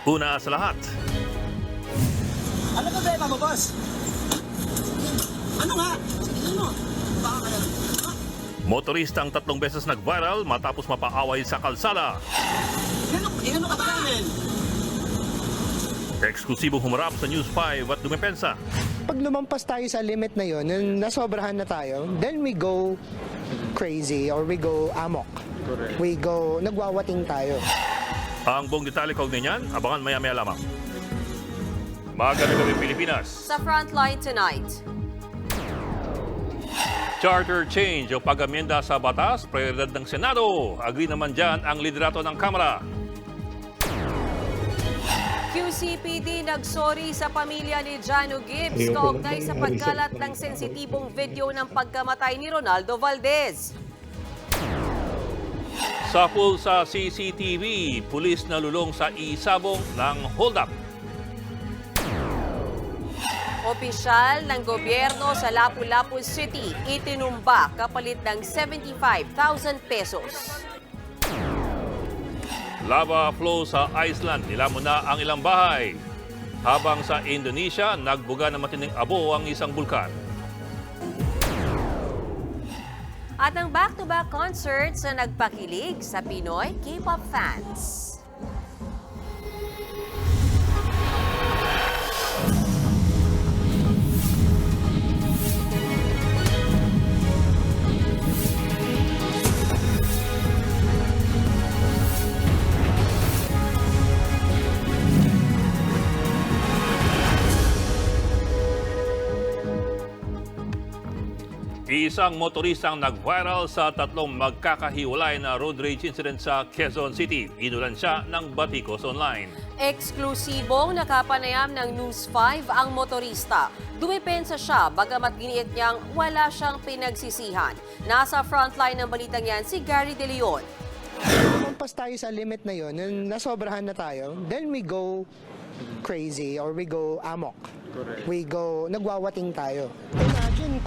Una sa lahat, Ano ba mo, boss? Ano nga? Ano? Baka ka lang. motorista ang 3 beses nag-viral matapos mapaaway sa kalsada. Inano ka ba namin? Eksklusibong humarap sa News 5 at dumepensa. Pag lumampas tayo sa limit na yun, nasobrahan na tayo, then we go crazy or we go amok. We go, nagwawating tayo. Ang buong detalye kaugnay niyan, abangan maya-maya lamang. Magandang gabi Pilipinas. Sa Frontline tonight. Charter change o pag-amyenda sa batas, prioridad ng Senado. Agree naman dyan ang liderato ng Kamara. QCPD nagsorry sa pamilya ni Jano Gibbs kaugnay sa pagkalat ng sensitibong video ng pagkamatay ni Ronaldo Valdez. Sa pool sa CCTV, pulis na lulong sa isabong ng hold-up. Opisyal ng gobyerno sa Lapu-Lapu City itinumba kapalit ng 75,000 pesos. Lava flow sa Iceland, nilamon na ang ilang bahay. Habang sa Indonesia, nagbuga ng matinding abo ang isang bulkan. At ang back-to-back concerts na nagpakilig sa Pinoy K-pop fans. Isang motoristang nag-viral sa 3 magkakahiwalay na road rage incident sa Quezon City. Inulan siya ng batikos online. Eksklusibong nakapanayam ng News 5 ang motorista. Dumepensa siya bagamat giniit niyang wala siyang pinagsisihan. Nasa frontline ng balitang yan si Gary De Leon. Lumampas tayo sa limit na yun, nasobrahan na tayo, then we go crazy or we go amok. We go, nagwawating tayo. Imagine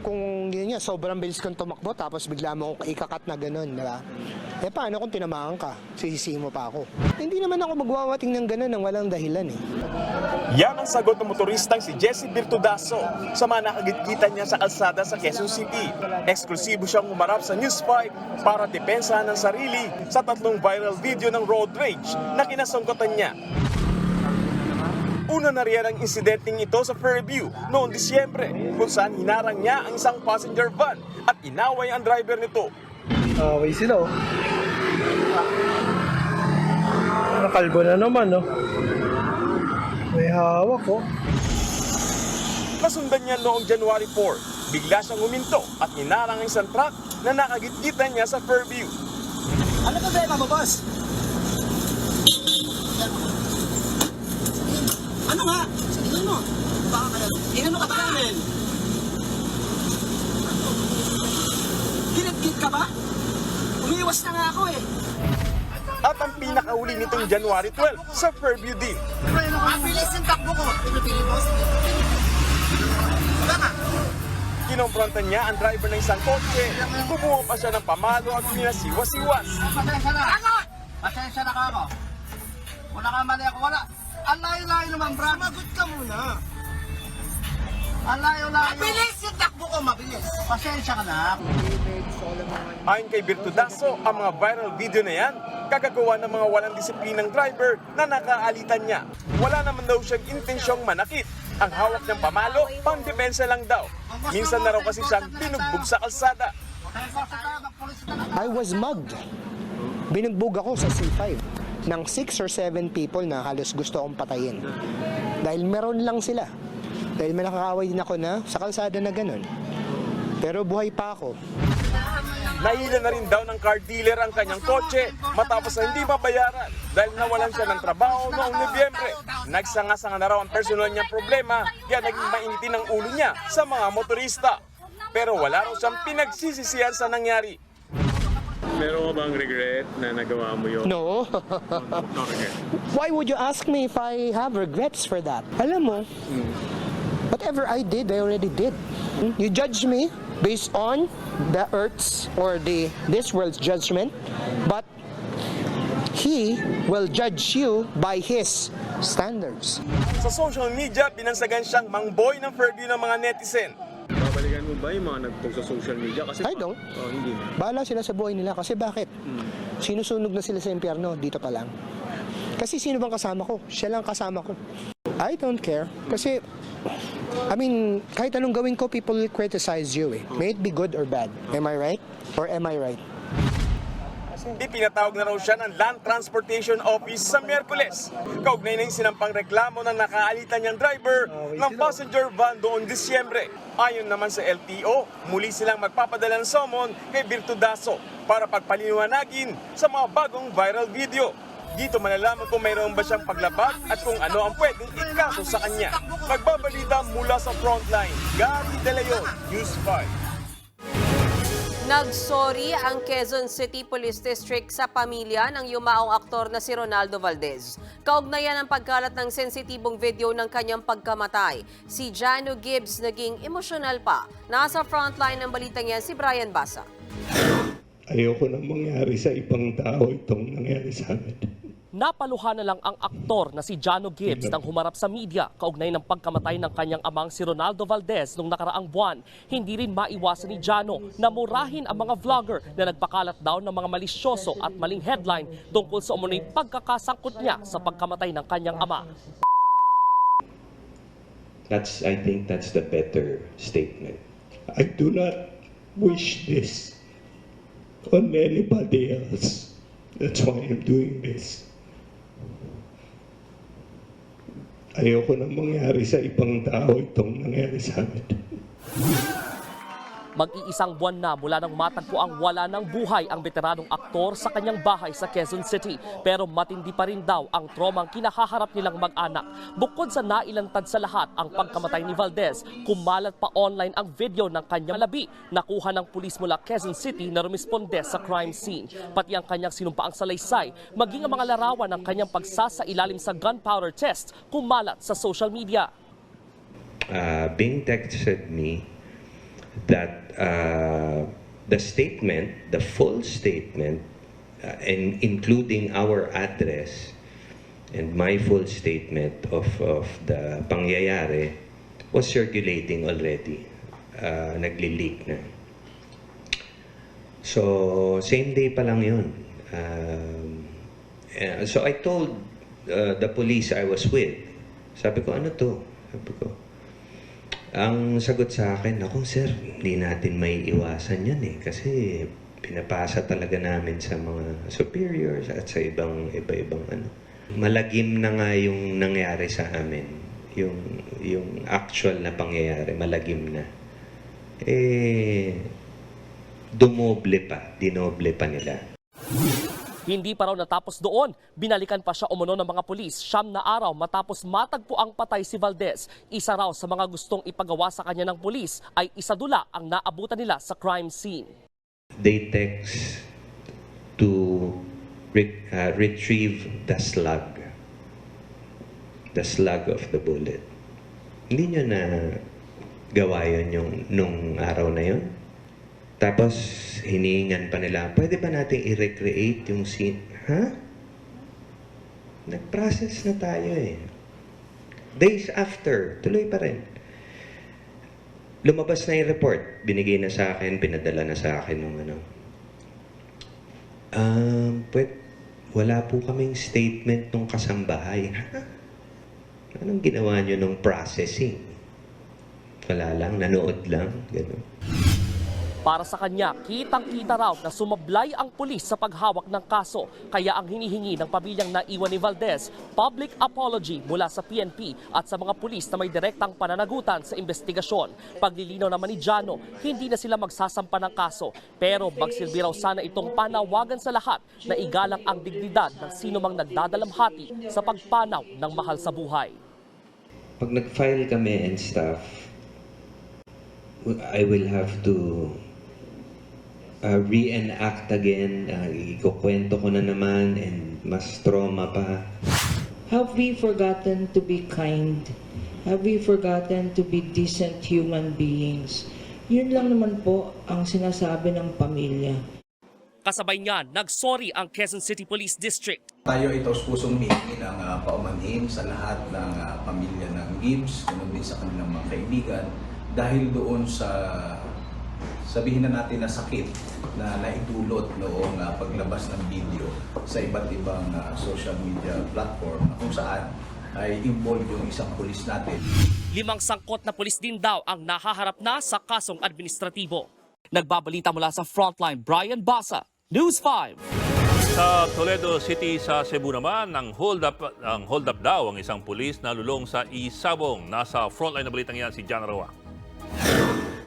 kung yun nga, sobrang bilis kong tumakbo tapos bigla mo akong ikakat na ganun, di ba? Eh paano kung tinamaan ka? Sisisi mo pa ako. Hindi naman ako magwawating ng ganun nang walang dahilan eh. Yan ang sagot ng motoristang si Jesse Virtudaso sa mga nakagitgitan niya sa kalsada sa Quezon City. Eksklusibo siyang umarap sa News 5 para depensahan ng sarili sa 3 viral video ng road rage na kinasangkutan niya. Una na riyan ang insidenteng ito sa Fairview noong Disyembre kung saan hinarang niya ang isang passenger van at inaway ang driver nito. Okay sila, oh. Nakalbo na naman, oh. May hawak, oh. Nasundan niya noong January 4. Bigla siyang huminto at hinarang ang isang truck na nakagitgitan niya sa Fairview. Ano ba mo, boss? Ano nga? Ano? Baka ka lang. Inano ka ba namin? Ginit-git ka ba? Umiiwas na nga ako eh. At ang pinakahuli nitong January 12 sa Fairview din. Mabilis yung takbo ko. Pinipili mo? Baka. Kinomprontan niya ang driver ng isang kotse. Kumuha pa siya ng pamalo at pinasiwas-iwas. Pasensya na. Angat! Pasensya na ka ako. Wala ka mali ako. Wala. Ang layo-layo naman, bro. Sumagot ka muna. Ang layo-layo. Mabilis yung takbo ko, mabilis. Pasensya ka na. Ayon kay Virtudaso, ang mga viral video na yan, kagagawa ng mga walang disiplinang driver na nakaalitan niya. Wala naman daw siyang intensyong manakit. Ang hawak ng pamalo, pang-depensa lang daw. Minsan na raw kasi siyang binugbog sa kalsada. I was mugged. Binugbog ako sa C5 ng 6 or 7 people na halos gusto akong patayin. Dahil meron lang sila. Dahil may nakakaaway din ako na sa kalsada na ganun. Pero buhay pa ako. Nahila na rin daw ng car dealer ang kanyang kotse matapos na hindi mabayaran dahil nawalan siya ng trabaho noong Nobyembre. Nagsanga-sanga na raw ang personal niyang problema kaya naging mainitin ang ulo niya sa mga motorista. Pero wala raw siyang pinagsisisihan sa nangyari. Meron ka bang regret na nagawa mo yun? No. No regret. Why would you ask me if I have regrets for that? Alam mo, whatever I did, I already did. You judge me based on the earth's or this world's judgment, but He he will judge you by his standards. Sa social media, binansagan siyang mangboy ng Fairview ng mga netizen. Babalikan mo ba yung mga nag-post sa social media? Kasi I don't. Oh, hindi. Bahala sila sa buhay nila. Kasi bakit? Sinusunog na sila sa impyerno, dito pa lang. Kasi sino bang kasama ko? Siya lang kasama ko. I don't care. Kasi, I mean, kahit anong gawin ko, people will criticize you eh. May it be good or bad. Am I right? Or am I right? Ipinatawag na raw siya ng Land Transportation Office sa Miyerkules. Kaugnay na yung sinampang reklamo ng nakaalitan niyang driver ng passenger van doon Disyembre. Ayon naman sa LTO, muli silang magpapadala ng summon kay Virtudaso para pagpaliwanagin sa mga bagong viral video. Dito malalaman kung mayroon ba siyang paglabag at kung ano ang pwedeng ikaso sa kanya. Magbabalita mula sa frontline, Gary De Leon, News 5. Nagsorry ang Quezon City Police District sa pamilya ng yumaong aktor na si Ronaldo Valdez. Kaugnayan ang pagkalat ng sensitibong video ng kanyang pagkamatay. Si Jano Gibbs naging emosyonal pa. Nasa frontline ng balitang yan si Brian Basa. Ayoko nang mangyari sa ibang tao itong nangyari sa amin. Napaluhan na lang ang aktor na si Jano Gibbs nang humarap sa media kaugnay ng pagkamatay ng kanyang amang si Ronaldo Valdez noong nakaraang buwan. Hindi rin maiwasan ni Jano na murahin ang mga vlogger na nagpakalat daw ng mga malisyoso at maling headline tungkol sa umunoy pagkakasangkot niya sa pagkamatay ng kanyang ama. I think that's the better statement. I do not wish this on anybody else. That's why I'm doing this. Ayoko nang mangyari sa ibang tao itong nangyari sa amin. Mag-iisang buwan na mula nang matagpo ang wala ng buhay ang veteranong aktor sa kanyang bahay sa Quezon City. Pero matindi pa rin daw ang tromang kinahaharap nilang mag-anak. Bukod sa nailantad sa lahat ang pagkamatay ni Valdez, kumalat pa online ang video ng kanyang labi. Nakuha ng pulis mula Quezon City na rumisponde sa crime scene. Pati ang kanyang sinumpaang salaysay, maging ang mga larawan ng kanyang pagsasailalim sa gunpowder test, kumalat sa social media. Bing texted me that the statement, the full statement, and including our address and my full statement of the pangyayari was circulating already. Nagli-leak na. So, same day pa lang yun. So I told the police I was with, sabi ko, ano to? Sabi ko, ang sagot sa akin, ako sir, hindi natin may iwasan yan eh. Kasi pinapasa talaga namin sa mga superiors at sa iba-ibang ano. Malagim na nga yung nangyari sa amin. Yung actual na pangyayari, malagim na. Dinoble pa nila. Hindi pa raw natapos doon. Binalikan pa siya umuno ng mga pulis 9 na araw matapos matagpo ang patay si Valdez. Isa raw sa mga gustong ipagawa sa kanya ng pulis ay isadula ang naabutan nila sa crime scene. They text to retrieve the slug of the bullet. Hindi nyo na gawa yun nung araw na yun? Tapos, hinihingan pa nila, pwede ba natin i-recreate yung scene? Ha? Nag-process na tayo eh. Days after, tuloy pa rin. Lumabas na yung report. Binigay na sa akin, pinadala na sa akin nung ano. Wala po kaming statement nung kasambahay. Ha? Anong ginawa nyo nung processing? Wala lang, nanood lang, gano'n. Para sa kanya, kitang-kita raw na sumablay ang pulis sa paghawak ng kaso. Kaya ang hinihingi ng pamilyang naiwan ni Valdez, public apology mula sa PNP at sa mga pulis na may direktang pananagutan sa investigasyon. Paglilinaw naman ni Jano, hindi na sila magsasampa ng kaso. Pero magsilbi raw sana itong panawagan sa lahat na igalang ang dignidad ng sino mang nagdadalamhati sa pagpanaw ng mahal sa buhay. Pag nag-file kami and stuff, I will have to reenact again, ikukwento ko na naman and mas trauma pa. Have we forgotten to be kind? Have we forgotten to be decent human beings? Yun lang naman po ang sinasabi ng pamilya. Kasabay niyan, nagsorry ang Quezon City Police District. Tayo ay taus-pusong humingi ng paumanhin sa lahat ng pamilya ng Gibbs, ganoon din sa kanilang mga kaibigan, dahil doon sa, sabihin na natin na sakit na naidulot noong paglabas ng video sa iba't ibang social media platform kung saan ay involved yung isang pulis natin. 5 sangkot na pulis din daw ang nahaharap na sa kasong administratibo. Nagbabalita mula sa Frontline, Brian Basa, News 5. Sa Toledo City sa Cebu naman, ang hold up daw ang isang pulis na lulong sa Isabong. Nasa frontline na balitang yan si John Roa.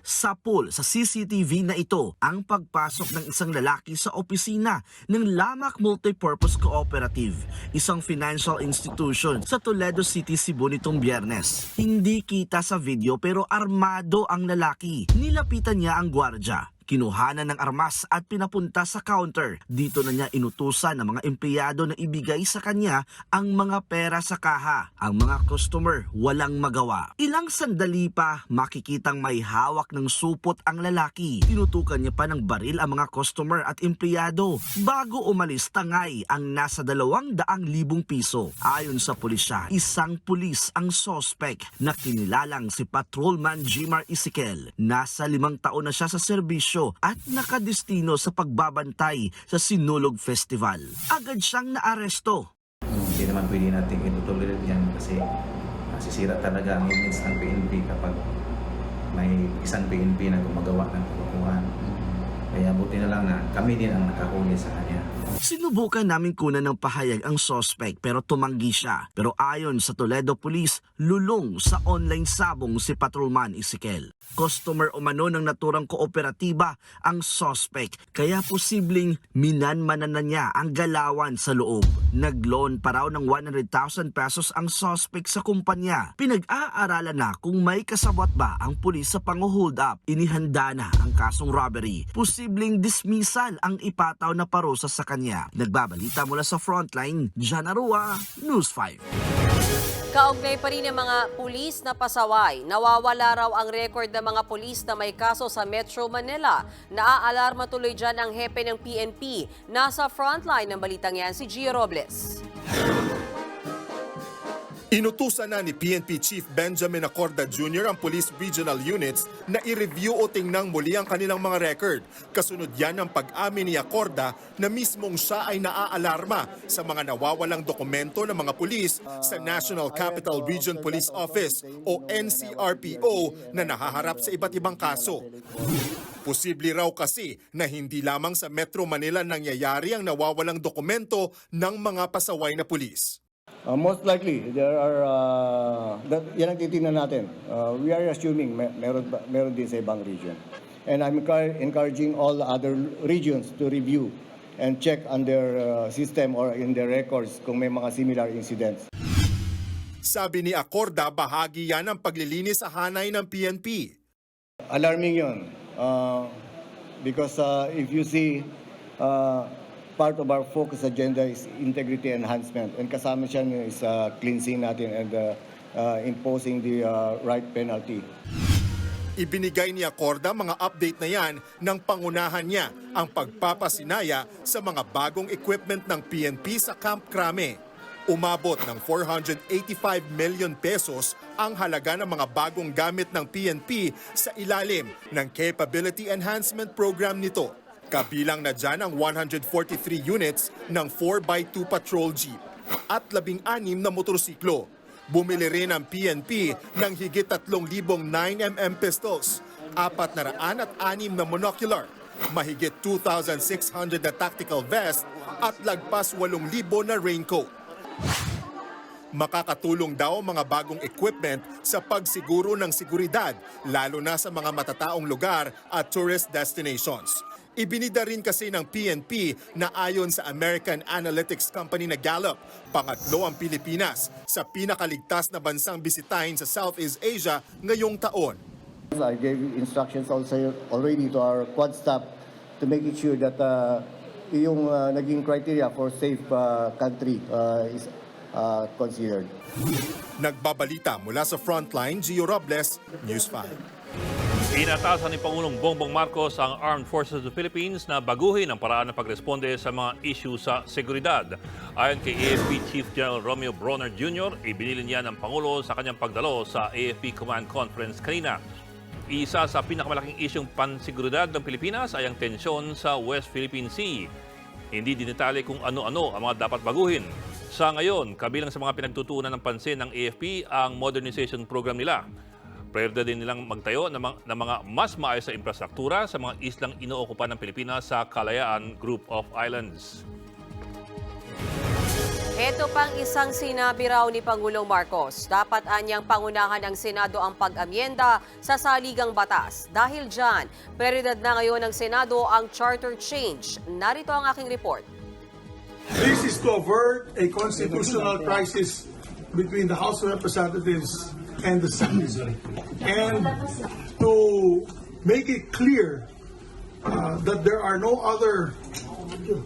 Sapul sa CCTV na ito ang pagpasok ng isang lalaki sa opisina ng Lamac Multipurpose Cooperative, isang financial institution sa Toledo City, Cebu nitong Biyernes. Hindi kita sa video pero armado ang lalaki. Nilapitan niya ang gwardya. Kinuhanan ng armas at pinapunta sa counter. Dito na niya inutusan ng mga empleyado na ibigay sa kanya ang mga pera sa kaha. Ang mga customer walang magawa. Ilang sandali pa makikitang may hawak ng supot ang lalaki. Tinutukan niya pa ng baril ang mga customer at empleyado. Bago umalis, tangay ang nasa 200,000 piso. Ayon sa pulisya, isang pulis ang suspect na kinilalang si Patrolman Jimar Ezequiel. Nasa 5 taon na siya sa serbisyo at nakadestino sa pagbabantay sa Sinulog Festival. Agad siyang naaresto. Hindi naman pwede natin itutuloy yan kasi nasisira talaga ang image ng PNP kapag may isang PNP na gumagawa ng kalokohan. Kaya buti na lang na kami din ang nakahuli sa kanya. Sinubukan namin kunan ng pahayag ang suspect pero tumanggi siya. Pero ayon sa Toledo Police, lulong sa online sabong si Patrolman Ezequiel. Customer umano ng naturang kooperatiba ang suspect kaya posibleng minanmanan na niya ang galawan sa loob. Nag-loan pa raw ng 100,000 pesos ang suspect sa kumpanya. Pinag-aaralan na kung may kasabwat ba ang pulis sa pang-hold up. Inihanda na ang kasong robbery. Posibleng dismissal ang ipataw na parusa sa kanya. Nagbabalita mula sa Frontline, Jana Rua, News 5. Kaugnay pa rin ng mga pulis na pasaway. Nawawala raw ang record ng mga pulis na may kaso sa Metro Manila. Naaalarma tuloy dyan ang hepe ng PNP. Nasa frontline ng balitang yan si Gio Robles. Inutusan na ni PNP Chief Benjamin Acorda Jr. ang Police Regional Units na i-review o tingnang muli ang kanilang mga record. Kasunod yan ang pag-amin ni Acorda na mismong siya ay naaalarma sa mga nawawalang dokumento ng mga pulis sa National Capital Region Police Office o NCRPO na nahaharap sa iba't ibang kaso. Posible raw kasi na hindi lamang sa Metro Manila nangyayari ang nawawalang dokumento ng mga pasaway na pulis. Most likely, there are, yan ang titingnan natin. We are assuming meron din sa ibang region. And I'm encouraging all other regions to review and check on their system or in their records kung may mga similar incidents. Sabi ni Acorda, bahagi yan ng paglilinis sa hanay ng PNP. Alarming yun. Because if you see, part of our focus agenda is integrity enhancement, and kasama siya is cleansing natin and imposing the right penalty. Ibinigay ni Acorda mga update na yan nang pangunahan niya ang pagpapasinaya sa mga bagong equipment ng PNP sa Camp Crame. Umabot ng 485 million pesos ang halaga ng mga bagong gamit ng PNP sa ilalim ng Capability Enhancement Program nito. Kabilang na dyan ang 143 units ng 4x2 patrol jeep at 16 na motorsiklo. Bumili rin ang PNP ng higit 3,000 9mm pistols, 406 na monocular, mahigit 2,600 na tactical vest at lagpas 8,000 na raincoat. Makakatulong daw ang mga bagong equipment sa pagsiguro ng seguridad, lalo na sa mga matataong lugar at tourist destinations. Ibinida rin kasi ng PNP na ayon sa American Analytics Company na Gallup, pangatlo ang Pilipinas sa pinakaligtas na bansang bisitahin sa Southeast Asia ngayong taon. I gave instructions also already to our quad staff to make it sure that yung naging criteria for safe country is considered. Nagbabalita mula sa Frontline, Gio Robles, News 5. Inatasan ni Pangulong Bongbong Marcos ang Armed Forces of the Philippines na baguhin ang paraan ng pagresponde sa mga issue sa seguridad. Ayon kay AFP Chief General Romeo Bronner Jr., ibinilin niya ng Pangulo sa kanyang pagdalo sa AFP Command Conference kanina. Isa sa pinakamalaking isyong panseguridad ng Pilipinas ay ang tensyon sa West Philippine Sea. Hindi dinetali kung ano-ano ang mga dapat baguhin. Sa ngayon, kabilang sa mga pinagtutuunan ng pansin ng AFP ang modernization program nila. Prioridad din nilang magtayo ng mga mas maayos na infrastruktura sa mga islang inookupan ng Pilipinas sa Kalayaan Group of Islands. Ito pang isang sinabi raw ni Pangulong Marcos. Dapat anyang pangunahan ng Senado ang pag-amyenda sa saligang batas. Dahil dyan, prioridad na ngayon ng Senado ang charter change. Narito ang aking report. This is to avert a constitutional crisis between the House of Representatives and the Senate, and to make it clear that there are no other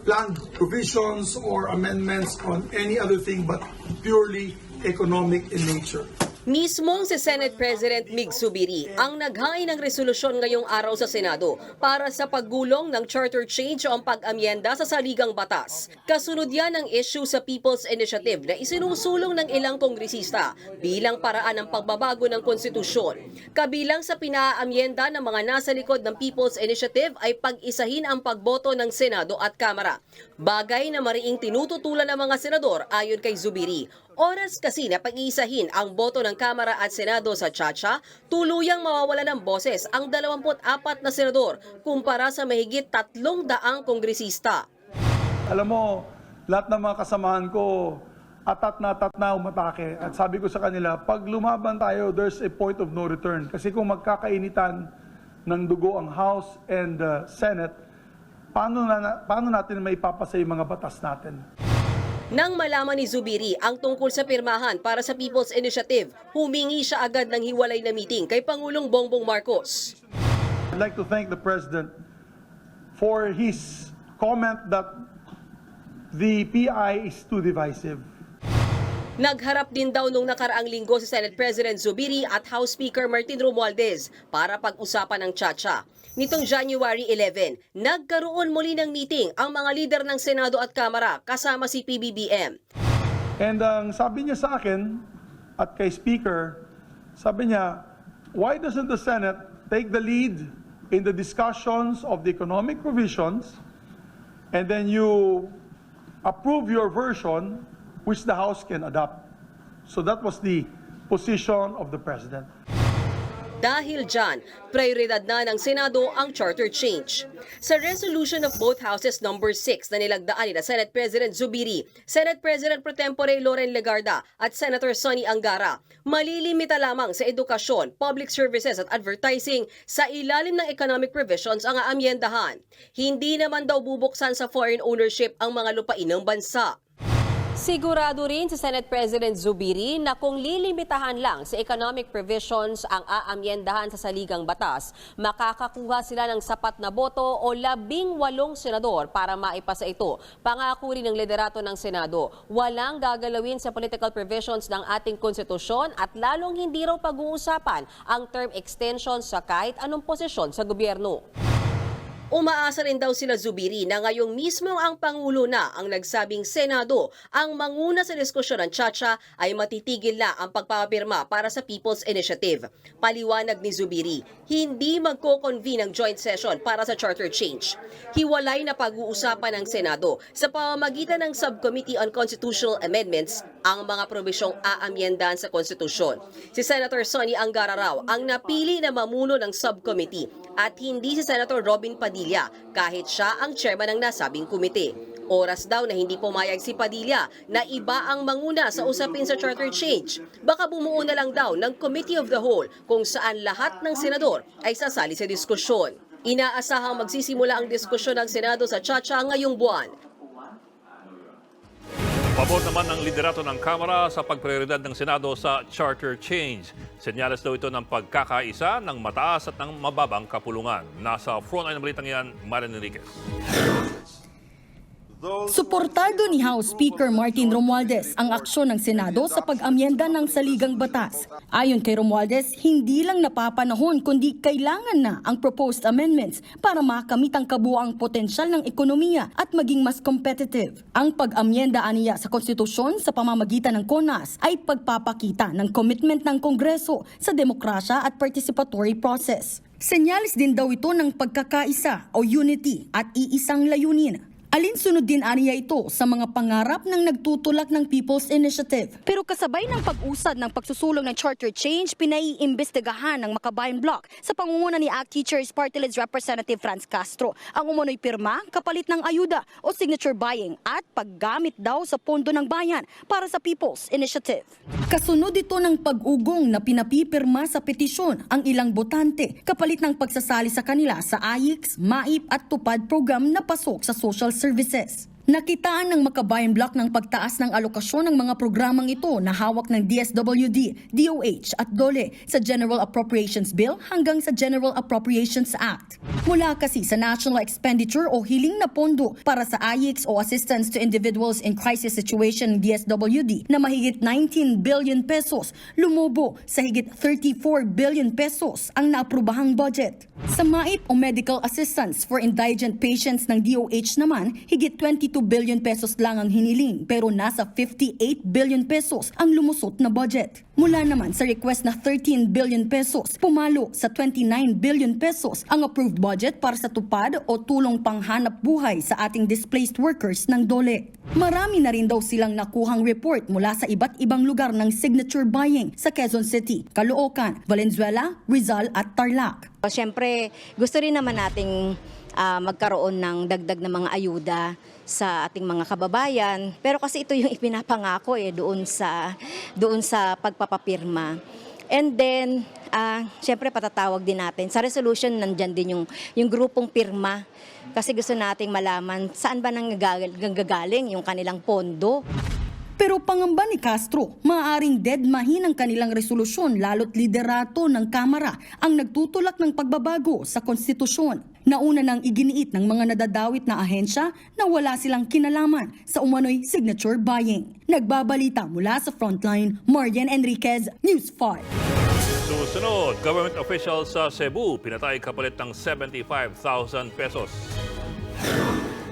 planned provisions or amendments on any other thing but purely economic in nature. Mismong si Senate President Mig Zubiri ang naghain ng resolusyon ngayong araw sa Senado para sa paggulong ng charter change o ang pag-amyenda sa saligang batas. Kasunod yan ang issue sa People's Initiative na isinusulong ng ilang kongresista bilang paraan ng pagbabago ng konstitusyon. Kabilang sa pinaamyenda ng mga nasa likod ng People's Initiative ay pag-isahin ang pagboto ng Senado at Kamara. Bagay na mariing tinututulan ng mga senador ayon kay Zubiri. Oras kasi na pag-iisahin ang boto ng Kamara at Senado sa Chacha, tuluyang mawawala ng boses ang 24 na senador kumpara sa mahigit 300 kongresista. Alam mo, lahat ng mga kasamahan ko, atat na umatake. At sabi ko sa kanila, pag lumaban tayo, there's a point of no return. Kasi kung magkakainitan ng dugo ang House and Senate, paano natin maipapasa yung mga batas natin? Nang malaman ni Zubiri ang tungkol sa pirmahan para sa People's Initiative, humingi siya agad ng hiwalay na meeting kay Pangulong Bongbong Marcos. I'd like to thank the President for his comment that the PI is too divisive. Nagharap din daw nung nakaraang linggo si Senate President Zubiri at House Speaker Martin Romualdez para pag-usapan ng Chacha. Nitong January 11, nagkaroon muli ng meeting ang mga lider ng Senado at Kamara kasama si PBBM. And ang sabi niya sa akin at kay Speaker, sabi niya, why doesn't the Senate take the lead in the discussions of the economic provisions and then you approve your version which the House can adopt? So that was the position of the President. Dahil dyan, prioridad na ng Senado ang charter change. Sa resolution of both houses number 6 na nilagdaan nila Senate President Zubiri, Senate President Pro Tempore Loren Legarda at Senator Sonny Angara, malilimita lamang sa edukasyon, public services at advertising sa ilalim ng economic provisions ang aamyendahan. Hindi naman daw bubuksan sa foreign ownership ang mga lupain ng bansa. Sigurado rin si Senate President Zubiri na kung lilimitahan lang sa economic provisions ang aamyendahan sa saligang batas, makakakuha sila ng sapat na boto o 18 senador para maipasa ito. Pangako rin ng liderato ng Senado, walang gagalawin sa political provisions ng ating konstitusyon at lalong hindi raw pag-uusapan ang term extension sa kahit anong posisyon sa gobyerno. Umaasa rin daw sila Zubiri na ngayong mismo ang Pangulo na ang nagsabing Senado ang manguna sa diskusyon ng Chacha ay matitigil na ang pagpapirma para sa People's Initiative. Paliwanag ni Zubiri, hindi magko-convene ang joint session para sa charter change. Hiwalay na pag-uusapan ng Senado sa pamamagitan ng Subcommittee on Constitutional Amendments ang mga probisyong aamyendahan sa konstitusyon. Si Senator Sonny Angara raw ang napili na mamuno ng subcommittee at hindi si Senator Robin Padilla kahit siya ang chairman ng nasabing komite. Oras daw na hindi pumayag si Padilla na iba ang manguna sa usapin sa charter change. Baka bumuo na lang daw ng Committee of the Whole kung saan lahat ng senador ay sasali sa diskusyon. Inaasahang magsisimula ang diskusyon ng Senado sa Chacha ngayong buwan. Pabor naman ng liderato ng Kamara sa pagprioridad ng Senado sa charter change. Senyales daw ito ng pagkakaisa ng mataas at ng mababang kapulungan. Nasa frontline ng balitang yan, Marian Enriquez. Suportado ni House Speaker Martin Romualdez ang aksyon ng Senado sa pag-amyenda ng saligang batas. Ayon kay Romualdez, hindi lang napapanahon kundi kailangan na ang proposed amendments para makamit ang kabuuang potensyal ng ekonomiya at maging mas competitive. Ang pag-amyenda aniya sa konstitusyon sa pamamagitan ng CONAS ay pagpapakita ng commitment ng Kongreso sa demokrasya at participatory process. Senyalis din daw ito ng pagkakaisa o unity at iisang layunin. Alinsunod din aniya ito sa mga pangarap ng nagtutulak ng People's Initiative. Pero kasabay ng pag-usad ng pagsusulong ng charter change, pinaiimbestigahan ng Makabayan Bloc sa pangunguna ni ACT Teachers Party List Representative Franz Castro ang umunoy pirma, kapalit ng ayuda o signature buying at paggamit daw sa pondo ng bayan para sa People's Initiative. Kasunod ito ng pag-ugong na pinapipirma sa petisyon ang ilang botante kapalit ng pagsasali sa kanila sa AIX, MAIP at TUPAD program na pasok sa social services. Nakitaan ng Makabayan Bloc ng pagtaas ng alokasyon ng mga programang ito na hawak ng DSWD, DOH at DOLE sa General Appropriations Bill hanggang sa General Appropriations Act. Mula kasi sa National Expenditure o hiling na pondo para sa AIX o Assistance to Individuals in Crisis Situation DSWD na mahigit 19 billion pesos, lumubo sa higit 34 billion pesos ang naaprubahang budget. Sa MAIP o Medical Assistance for Indigent Patients ng DOH naman, higit 22 billion pesos lang ang hiniling pero nasa 58 billion pesos ang lumusot na budget. Mula naman sa request na 13 billion pesos, pumalo sa 29 billion pesos ang approved budget para sa tupad o tulong panghanap buhay sa ating displaced workers ng DOLE. Marami na rin daw silang nakuhang report mula sa iba't ibang lugar ng signature buying sa Quezon City, Caloocan, Valenzuela, Rizal at Tarlac. Siyempre, gusto rin naman nating magkaroon ng dagdag na mga ayuda sa ating mga kababayan. Pero kasi ito yung ipinapangako doon sa pagpapapirma. And then, siyempre patatawag din natin. Sa resolution, nandyan din yung grupong pirma. Kasi gusto nating malaman saan ba nanggagaling yung kanilang pondo. Pero pangamba ni Castro, maaaring deadmahin ang kanilang resolusyon lalo't liderato ng Kamara ang nagtutulak ng pagbabago sa konstitusyon. Nauna nang iginiit ng mga nadadawit na ahensya na wala silang kinalaman sa umano'y signature buying. Nagbabalita mula sa Frontline, Marian Enriquez, News 5. Susunod, government officials sa Cebu pinatay kapalit ng 75,000 pesos.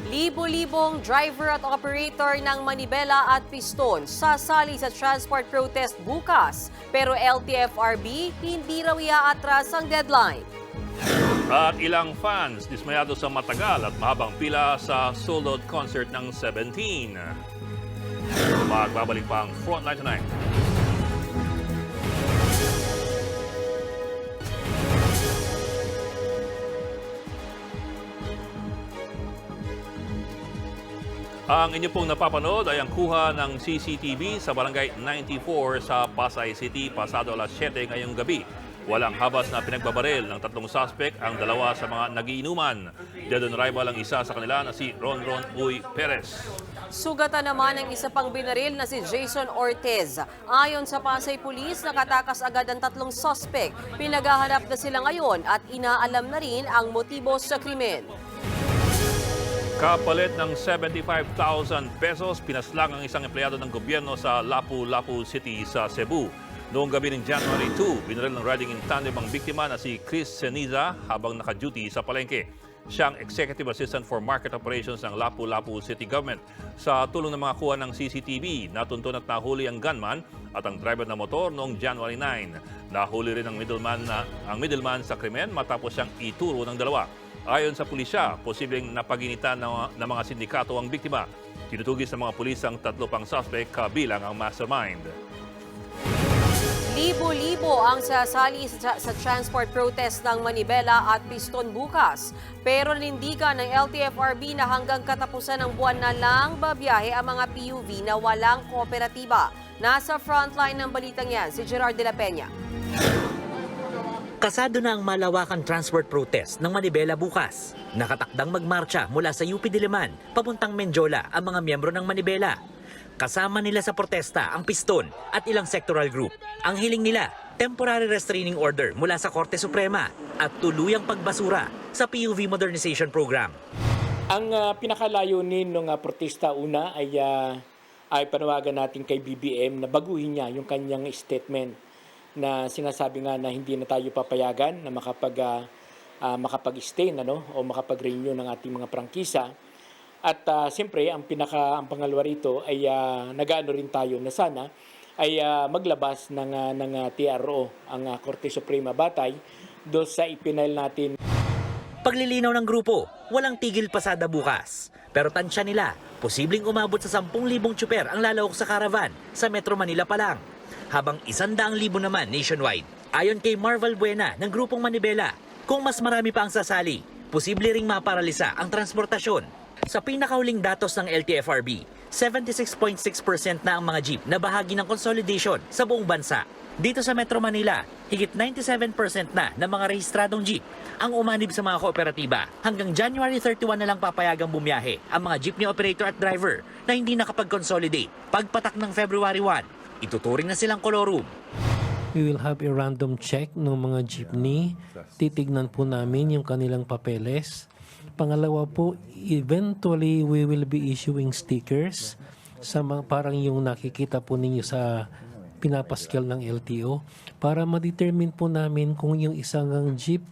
Libo-libong driver at operator ng Manibela at Piston sasali sa transport protest bukas. Pero LTFRB hindi raw iaatras ang deadline. At ilang fans dismayado sa matagal at mahabang pila sa sold-out concert ng 17. Magbabalik pa ang Frontline Tonight. Ang inyo pong napapanood ay ang kuha ng CCTV sa Barangay 94 sa Pasay City pasado alas 7 ngayong gabi. Walang habas na pinagbabaril ng tatlong suspect ang dalawa sa mga nagiinuman. Dead on arrival ang isa sa kanila na si Ronron Uy Perez. Sugatan naman ang isa pang binaril na si Jason Ortez. Ayon sa Pasay Police, nakatakas agad ang tatlong suspect. Pinaghahanap na sila ngayon at inaalam na rin ang motibo sa krimen. Kapalit ng 75,000 pesos, pinaslang ang isang empleyado ng gobyerno sa Lapu-Lapu City sa Cebu. Noong gabi ng January 2, binaril ng riding in tandem ang biktima na si Chris Ceniza habang naka-duty sa palengke. Siya ang Executive Assistant for Market Operations ng Lapu-Lapu City Government. Sa tulong ng mga kuha ng CCTV, natuntun at nahuli ang gunman at ang driver ng motor noong January 9. Nahuli rin ang middleman sa krimen matapos siyang ituro ng dalawa. Ayon sa pulisya, posibleng napaginitan ng mga sindikato ang biktima. Tinutugis ng mga pulis ang tatlo pang suspect kabilang ang mastermind. Libo-libo ang sasali sa transport protest ng Manibela at Piston bukas. Pero nanindigan ng LTFRB na hanggang katapusan ng buwan na lang babiyahe ang mga PUV na walang kooperatiba. Nasa frontline ng balitang yan, si Gerard de la Peña. Kasado na ang malawakang transport protest ng Manibela bukas. Nakatakdang magmarcha mula sa UP Diliman, papuntang Menjola ang mga miyembro ng Manibela. Kasama nila sa protesta ang Piston at ilang sectoral group. Ang hiling nila, temporary restraining order mula sa Korte Suprema at tuluyang pagbasura sa PUV Modernization Program. Ang pinakalayunin ng protesta una ay panawagan natin kay BBM na baguhin niya yung kanyang statement na sinasabi nga na hindi na tayo papayagan na makapag-stay o makapag-renew ng ating mga prangkisa. At siyempre, ang pangalawa rito ay nag-ano rin tayo na sana ay maglabas ng TRO ang Korte Suprema batay do sa ipinail natin. Paglilinaw ng grupo, walang tigil pasada bukas. Pero tansya nila, posibleng umabot sa 10,000 tsuper ang lalawak sa caravan sa Metro Manila pa lang. Habang 100,000 naman nationwide. Ayon kay Marvel Buena ng grupong Manibela, kung mas marami pa ang sasali, posible ring maparalisa ang transportasyon. Sa pinakahuling datos ng LTFRB, 76.6% na ang mga jeep na bahagi ng consolidation sa buong bansa. Dito sa Metro Manila, higit 97% na ng mga rehistradong jeep ang umanib sa mga kooperatiba. Hanggang January 31 na lang papayagang bumiyahe ang mga jeepney operator at driver na hindi nakapag-consolidate. Pagpatak ng February 1, ituturing na silang kolorum. We will have a random check ng mga jeepney. Titignan po namin yung kanilang papeles. Pangalawa po, eventually we will be issuing stickers sa parang yung nakikita po ninyo sa pinapaskil ng LTO para ma-determine po namin kung yung isang jeep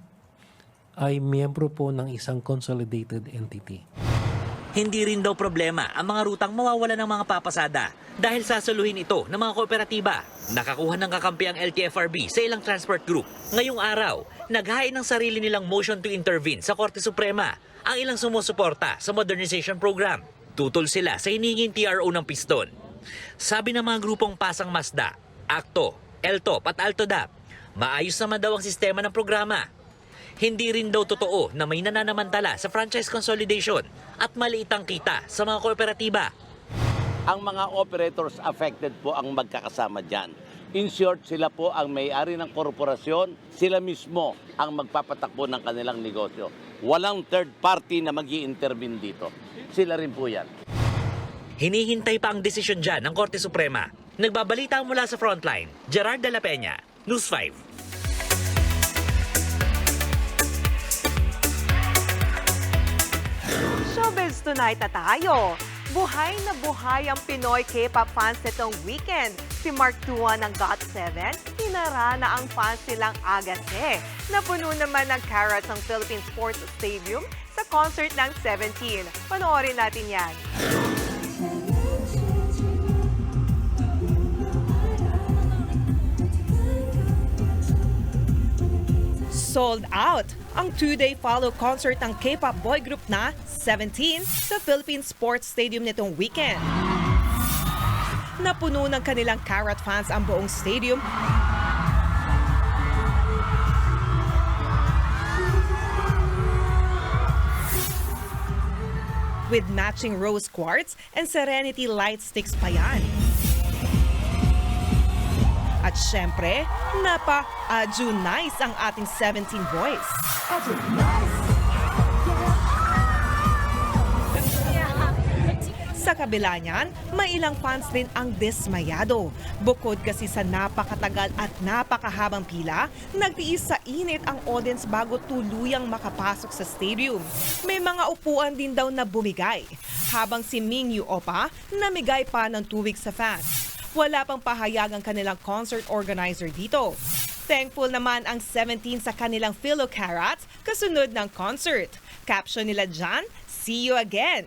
ay miyembro po ng isang consolidated entity. Hindi rin daw problema ang mga rutang mawawala ng mga papasada dahil sasuluhin ito ng mga kooperatiba. Nakakuha ng kakampi ang LTFRB sa ilang transport group. Ngayong araw, naghain ng sarili nilang motion to intervene sa Korte Suprema ang ilang sumusuporta sa modernization program. Tutol sila sa hinihinging TRO ng piston. Sabi ng mga grupong Pasang Masda, Akto, LTOP at Altodap, maayos naman daw ang sistema ng programa. Hindi rin daw totoo na may nananamantala sa franchise consolidation at maliit ang kita sa mga kooperatiba. Ang mga operators affected po ang magkakasama dyan. In short, sila po ang may-ari ng korporasyon, sila mismo ang magpapatakbo ng kanilang negosyo. Walang third party na mag-i-intervene dito. Sila rin po yan. Hinihintay pa ang desisyon dyan ng Korte Suprema. Nagbabalita mula sa Frontline, Gerard de la Peña, News 5. Showbiz tonight na tayo. Buhay na buhay ang Pinoy K-pop fans nitong weekend. Si Mark Tuan ng GOT7, hinara na ang fans nilang Agase. Napuno naman ng Carrots ang Philippine Sports Stadium sa concert ng 17. Panoorin natin yan. Sold out ang 2-day follow concert ng K-pop boy group na 17 sa Philippine Sports Stadium nitong weekend. Napuno ng kanilang Carrot fans ang buong stadium with matching rose quartz and serenity light sticks pa yan. At syempre, napa-aju nice ang ating 17 boys. Sa kabila niyan, may ilang fans din ang dismayado. Bukod kasi sa napakatagal at napakahabang pila, nagtiis sa init ang audience bago tuluyang makapasok sa stadium. May mga upuan din daw na bumigay, habang si Mingyu Opa namigay pa ng 2 weeks sa fans. Wala pang pahayag ang kanilang concert organizer dito. Thankful naman ang 17 sa kanilang Philo Carrots kasunod ng concert. Caption nila dyan, "See you again."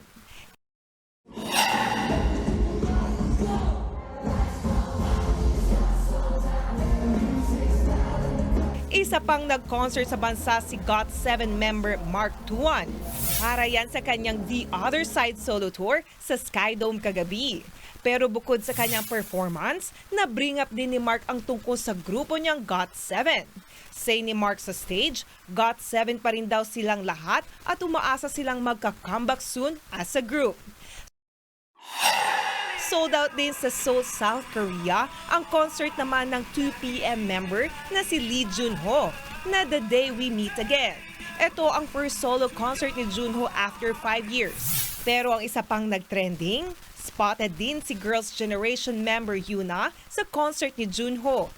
Isa pang nag-concert sa bansa si GOT7 member Mark Tuan. Para yan sa kanyang The Other Side solo tour sa Skydome kagabi. Pero bukod sa kanyang performance, na-bring up din ni Mark ang tungkol sa grupo niyang GOT7. Say ni Mark sa stage, GOT7 pa rin daw silang lahat at umaasa silang magka-comeback soon as a group. Sold out din sa Seoul, South Korea ang concert naman ng 2PM member na si Lee Junho na The Day We Meet Again. Ito ang first solo concert ni Junho after 5 years. Pero ang isa pang nagtrending, Spotted din si Girls' Generation member Yuna sa concert ni Junho.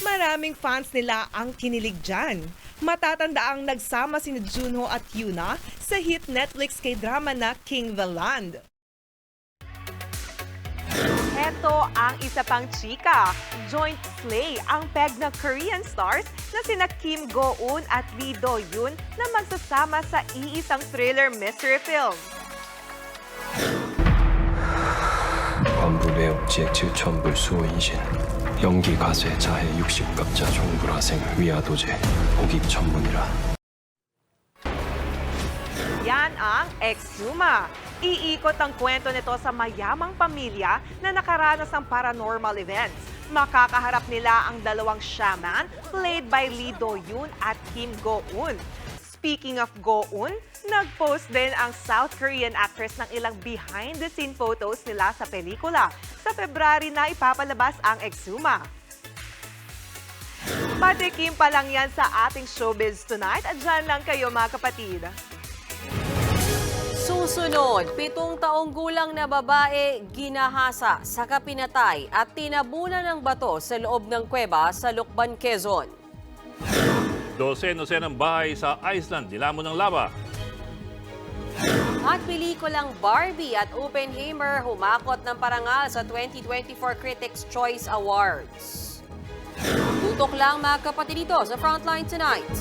Maraming fans nila ang kinilig dyan. Matatanda ang nagsama si Junho at Yuna sa hit Netflix K-drama na King the Land. Heto ang isa pang chika. Joint slay ang peg na Korean stars na sina Kim Go-eun at Lee Do-yoon na magsasama sa iisang thriller mystery film. 관부 내역지의 지우천불 수호인신 연기 가세 자해 60갑자 종불화생 위아도제 복입 전문이라. Yan ang Exhuma. Iikot ang kwento nito sa mayamang pamilya na nakaranas ng paranormal events. Makakaharap nila ang dalawang shaman played by Lee Do-yoon at Kim Go-eun. Speaking of Go-eun, nag-post din ang South Korean actress ng ilang behind-the-scene photos nila sa pelikula. Sa February na ipapalabas ang Exhuma. Patikim pa lang yan sa ating showbiz tonight at dyan lang kayo mga kapatid. Susunod, 7 taong gulang na babae ginahasa, saka pinatay at tinabunan ng bato sa loob ng kuweba sa Lukban, Quezon. 12 ng bahay sa Iceland, nilamon ng lava. At pelikulang Barbie at Oppenheimer humakot ng parangal sa 2024 Critics' Choice Awards. Tutok lang mga kapatid dito sa Frontline Tonight.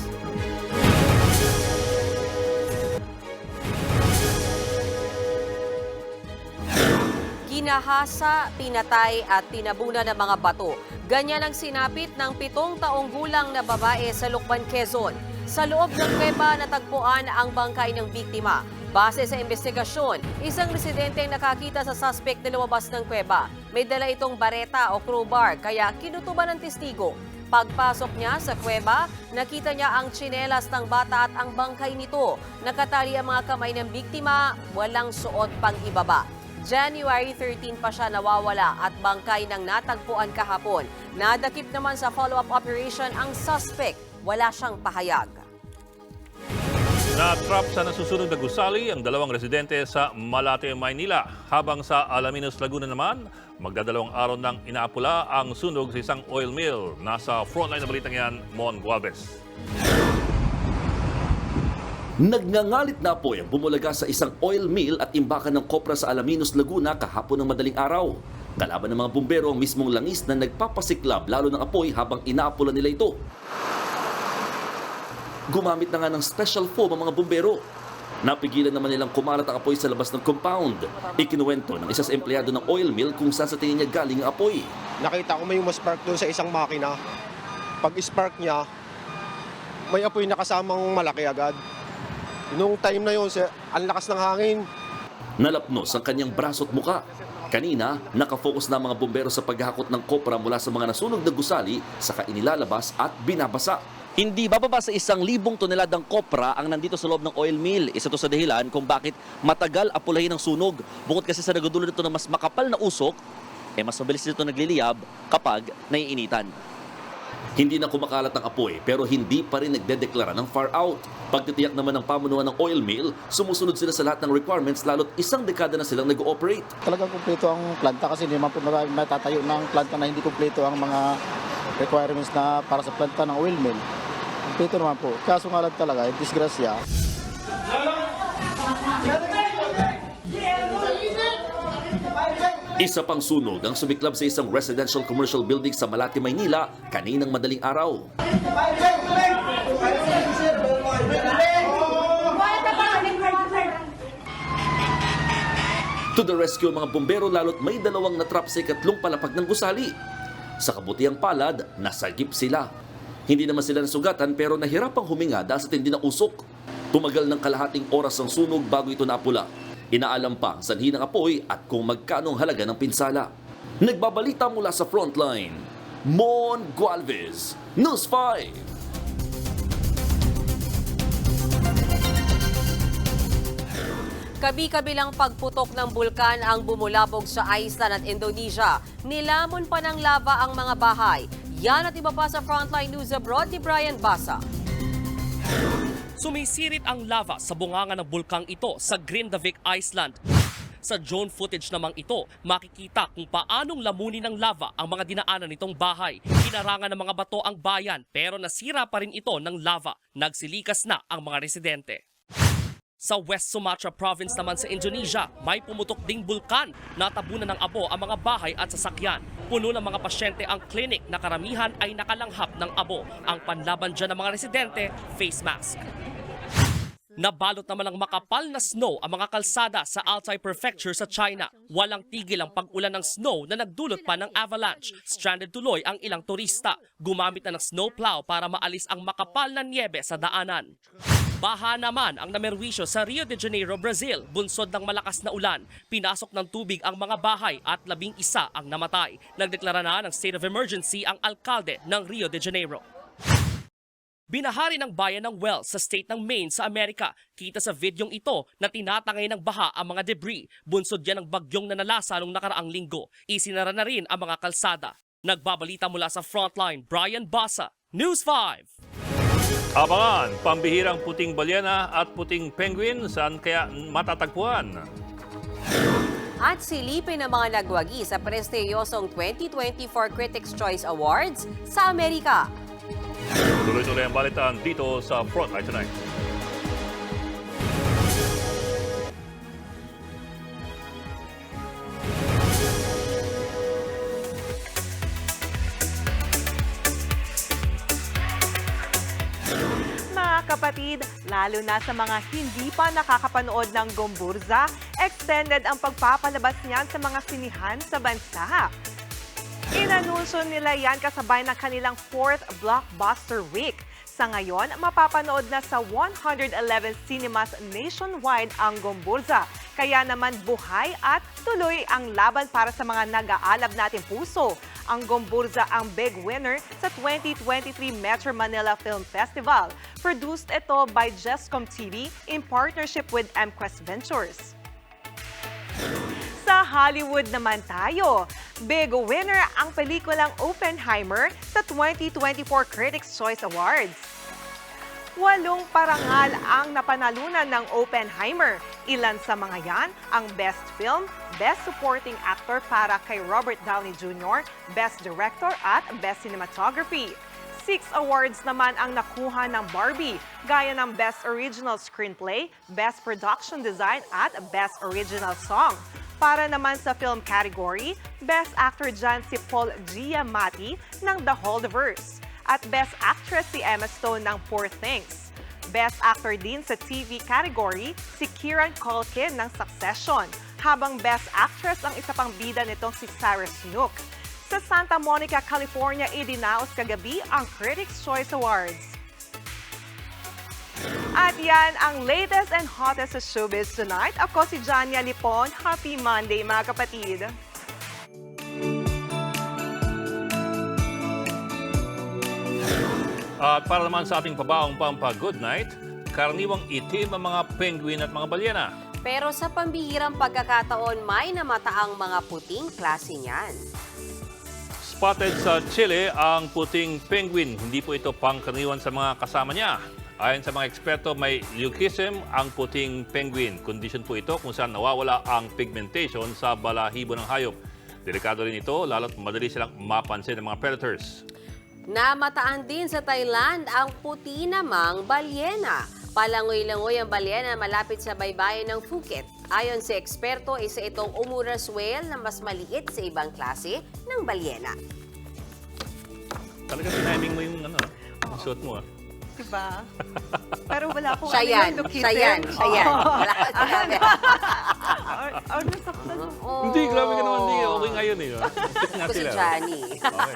Ginahasa, pinatay at tinabunan ng mga bato. Ganyan ang sinapit ng 7 taong gulang na babae sa Lukban, Quezon. Sa loob ng kuweba natagpuan ang bangkay ng biktima. Base sa investigasyon, isang residente ang nakakita sa suspect na lumabas ng kuweba. May dala itong bareta o crowbar kaya kinutuban ng testigo. Pagpasok niya sa kuweba, nakita niya ang tsinelas ng bata at ang bangkay nito. Nakatali ang mga kamay ng biktima, walang suot pang ibaba. January 13 pa siya nawawala at bangkay ng natagpuan kahapon. Nadakip naman sa follow-up operation ang suspect. Wala siyang pahayag. Na-trap sa nasusunog na gusali ang dalawang residente sa Malate, Maynila. Habang sa Alaminos, Laguna naman, magdadalawang araw nang inaapula ang sunog sa isang oil mill. Nasa frontline na balitang yan, Mon Gualvez. Nagngangalit na apoy ang bumulaga sa isang oil mill at imbakan ng kopra sa Alaminos, Laguna kahapon ng madaling araw. Kalaban ng mga bumbero ang mismong langis na nagpapasiklab lalo ng apoy habang inaapula nila ito. Gumamit na nga ng special foam ang mga bumbero. Napigilan naman nilang kumalat ang apoy sa labas ng compound. Ikinuwento ng isa sa empleyado ng oil mill kung saan sa tingin niya galing ang apoy. Nakita ko may umaspark doon sa isang makina. Pag spark niya, may apoy na kasamang malaki agad. Noong time na yun, ang lakas ng hangin. Nalapnos ang kanyang braso at muka. Kanina, nakafocus na ang mga bumbero sa paghahakot ng kopra mula sa mga nasunog na gusali, saka inilalabas at binabasa. Hindi bababa sa 1,000 toneladang kopra ang nandito sa loob ng oil mill. Isa to sa dahilan kung bakit matagal apulahin ang sunog. Bukod kasi sa nagdudulo nito ng mas makapal na usok, mas mabilis nito nagliliyab kapag naiinitan. Hindi na kumakalat ang apoy pero hindi pa rin nagdedeklara ng far out. Pagtitiyak naman ng pamunuan ng oil mill, sumusunod sila sa lahat ng requirements lalo't 1 dekada na silang nag-ooperate. Talagang kumpleto ang planta kasi hindi naman po matatayo ng planta na hindi kumpleto ang mga requirements na para sa planta ng oil mill. Kumpleto naman po. Kaso nga lang talaga, disgrasya. Isa pang sunog ang sumiklab sa isang residential commercial building sa Malate, Maynila kaninang madaling araw. To the rescue ang mga bumbero lalo't may dalawang natrap sa ikatlong palapag ng gusali. Sa kabutiang palad, nasagip sila. Hindi naman sila nasugatan pero nahirapang huminga dahil sa tindi ng usok. Tumagal ng kalahating oras ang sunog bago ito napula. Inaalam pa ang sanhi ng apoy at kung magkano ang halaga ng pinsala. Nagbabalita mula sa frontline, Mon Gualvez, News 5. Kabi-kabilang pagputok ng bulkan ang bumulabog sa Iceland at Indonesia. Nilamon pa ng lava ang mga bahay. Yan at iba pa sa Frontline News Abroad ni Brian Basa. Sumisirit ang lava sa bunganga ng bulkang ito sa Grindavik, Iceland. Sa drone footage namang ito, makikita kung paanong lamunin ng lava ang mga dinaanan nitong bahay. Hinarangan ng mga bato ang bayan pero nasira pa rin ito ng lava. Nagsilikas na ang mga residente. Sa West Sumatra Province naman sa Indonesia, may pumutok ding bulkan. Natabunan ng abo ang mga bahay at sasakyan. Puno ng mga pasyente ang clinic na karamihan ay nakalanghap ng abo. Ang panlaban dyan ng mga residente, face mask. Nabalot naman ng makapal na snow ang mga kalsada sa Altai Prefecture sa China. Walang tigil ang pag-ulan ng snow na nagdulot pa ng avalanche. Stranded tuloy ang ilang turista. Gumamit na ng snowplow para maalis ang makapal na niebe sa daanan. Baha naman ang namerwisyo sa Rio de Janeiro, Brazil. Bunsod ng malakas na ulan. Pinasok ng tubig ang mga bahay at 11 ang namatay. Nagdeklara na ng state of emergency ang alkalde ng Rio de Janeiro. Binahari ng bayan ng Wells sa state ng Maine sa Amerika. Kita sa videong ito na tinatangay ng baha ang mga debris. Bunsod yan ng bagyong nanalasa noong nakaraang linggo. Isinara na rin ang mga kalsada. Nagbabalita mula sa Frontline, Brian Basa, News 5. Abangan, pambihirang puting balyena at puting penguin, saan kaya matatagpuan? At silipin ang mga nagwagi sa prestiyosong 2024 Critics' Choice Awards sa Amerika. Tuloy-tuloy ang balitaan dito sa Frontline Tonight. Mga kapatid, lalo na sa mga hindi pa nakakapanood ng Gomburza, extended ang pagpapalabas niyan sa mga sinihan sa bansa. Inanunsyo nila yan kasabay ng kanilang 4th Blockbuster Week. Sa ngayon, mapapanood na sa 111 cinemas nationwide ang Gomburza. Kaya naman buhay at tuloy ang laban para sa mga nag-aalab nating puso. Ang Gomburza ang big winner sa 2023 Metro Manila Film Festival. Produced ito by Jescom TV in partnership with MQuest Ventures. Sa Hollywood naman tayo. Big winner ang pelikulang Oppenheimer sa 2024 Critics' Choice Awards. 8 parangal ang napanalunan ng Oppenheimer. Ilan sa mga yan ang Best Film, Best Supporting Actor para kay Robert Downey Jr., Best Director at Best Cinematography. 6 awards naman ang nakuha ng Barbie, gaya ng Best Original Screenplay, Best Production Design at Best Original Song. Para naman sa film category, Best Actor dyan si Paul Giamatti ng The Holdiverse at Best Actress si Emma Stone ng Poor Things. Best Actor din sa TV category si Kieran Culkin ng Succession, habang Best Actress ang isa pang bida nitong si Sarah Snook. Sa Santa Monica, California, idinaos kagabi ang Critics' Choice Awards. At yan ang latest and hottest sa showbiz tonight. Ako si Jania Lipon. Happy Monday, mga kapatid! At para naman sa ating pabaong pampa-good night, karaniwang itim ang mga penguin at mga balyena. Pero sa pambihirang pagkakataon, may namataang mga puting klase niyan. Spotted sa Chile ang puting penguin. Hindi po ito pangkaraniwan sa mga kasama niya. Ayon sa mga eksperto, may leucism ang puting penguin. Kondisyon po ito kung saan nawawala ang pigmentation sa balahibo ng hayop. Delikado rin ito, lalo't madali silang mapansin ng mga predators. Namataan din sa Thailand ang puti namang balyena. Palangoy-langoy ang balyena malapit sa baybayin ng Phuket. Ayon sa eksperto, isa itong Umuras whale na mas maliit sa ibang klase ng balyena. Talaga tiniming mo yung suot mo. Diba? Pero wala akong Siya yan. leucism. Siya yan. Wala ka sinabi. Nasaktan ako. Hindi, grabe ka naman. Hindi, okay nga yun eh. Fit nga Ako si sila. Johnny. Okay.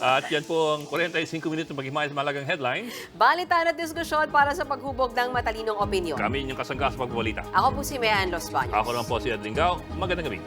At yan po ang 45 minuto maghimay sa malagang headlines. Balitaan at diskusyon para sa paghubog ng matalinong opinyon. Kami inyong kasangga sa pagbabalita. Ako po si Mean Los Baños. Ako naman po si Edwin Gao. Magandang gabi.